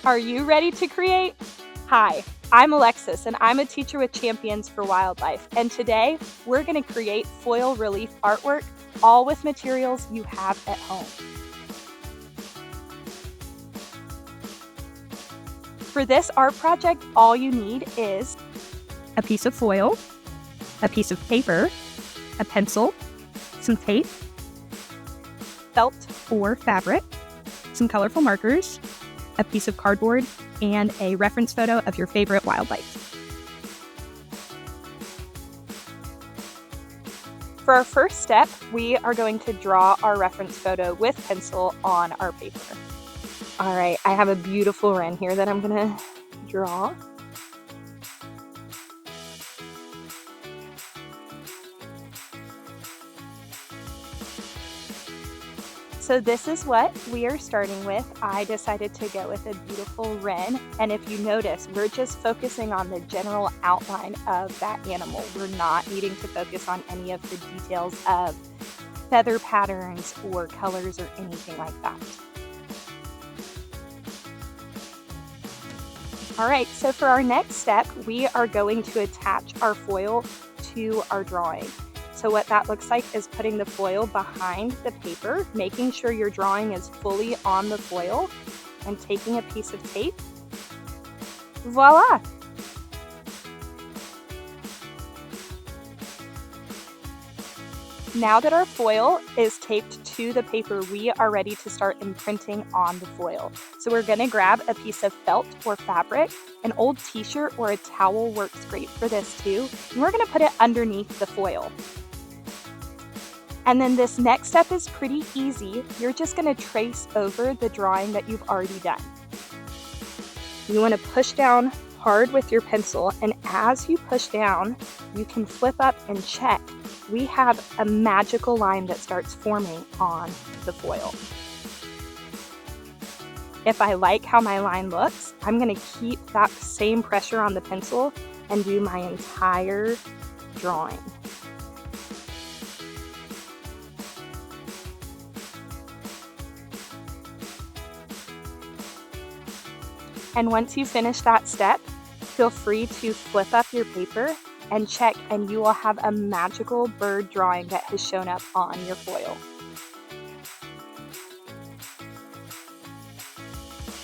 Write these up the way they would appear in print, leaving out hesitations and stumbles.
Are you ready to create? Hi, I'm Alexis and I'm a teacher with Champions for Wildlife, and today we're going to create foil relief artwork, all with materials you have at home. For this art project, all you need is a piece of foil, a piece of paper, a pencil, some tape, felt or fabric, some colorful markers, a piece of cardboard, and a reference photo of your favorite wildlife. For our first step, we are going to draw our reference photo with pencil on our paper. All right, I have a beautiful wren here that I'm gonna draw. So this is what we are starting with. I decided to go with a beautiful wren, and if you notice, we're just focusing on the general outline of that animal. We're not needing to focus on any of the details of feather patterns or colors or anything like that. All right, so for our next step, we are going to attach our foil to our drawing. So what that looks like is putting the foil behind the paper, making sure your drawing is fully on the foil, and taking a piece of tape. Voila! Now that our foil is taped to the paper, we are ready to start imprinting on the foil. So we're gonna grab a piece of felt or fabric. An old t-shirt or a towel works great for this too. And we're gonna put it underneath the foil. And then this next step is pretty easy. You're just gonna trace over the drawing that you've already done. You wanna push down hard with your pencil, and as you push down, you can flip up and check. We have a magical line that starts forming on the foil. If I like how my line looks, I'm gonna keep that same pressure on the pencil and do my entire drawing. And once you finish that step, feel free to flip up your paper and check, and you will have a magical bird drawing that has shown up on your foil.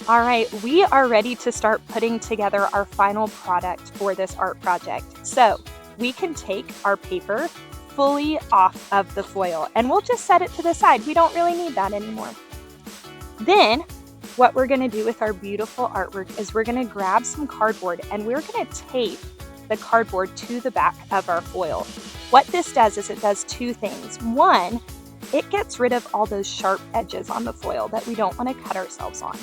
All right, we are ready to start putting together our final product for this art project. So we can take our paper fully off of the foil and we'll just set it to the side. We don't really need that anymore. Then what we're gonna do with our beautiful artwork is we're gonna grab some cardboard and we're gonna tape the cardboard to the back of our foil. What this does is it does two things. One, it gets rid of all those sharp edges on the foil that we don't wanna cut ourselves on.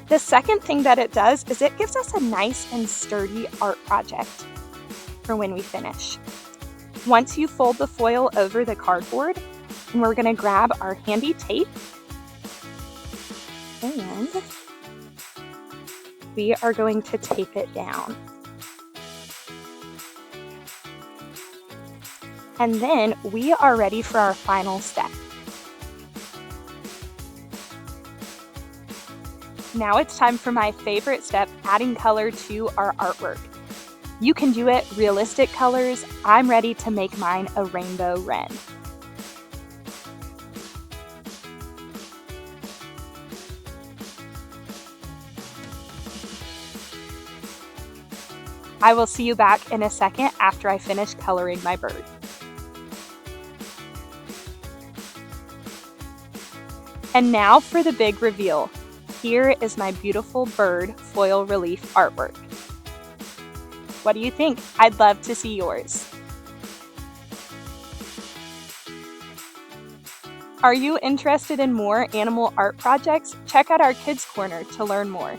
The second thing that it does is it gives us a nice and sturdy art project for when we finish. Once you fold the foil over the cardboard, we're gonna grab our handy tape, and we are going to tape it down. And then we are ready for our final step. Now it's time for my favorite step, adding color to our artwork. You can do it realistic colors. I'm ready to make mine a rainbow wren. I will see you back in a second after I finish coloring my bird. And now for the big reveal. Here is my beautiful bird foil relief artwork. What do you think? I'd love to see yours. Are you interested in more animal art projects? Check out our Kids Corner to learn more.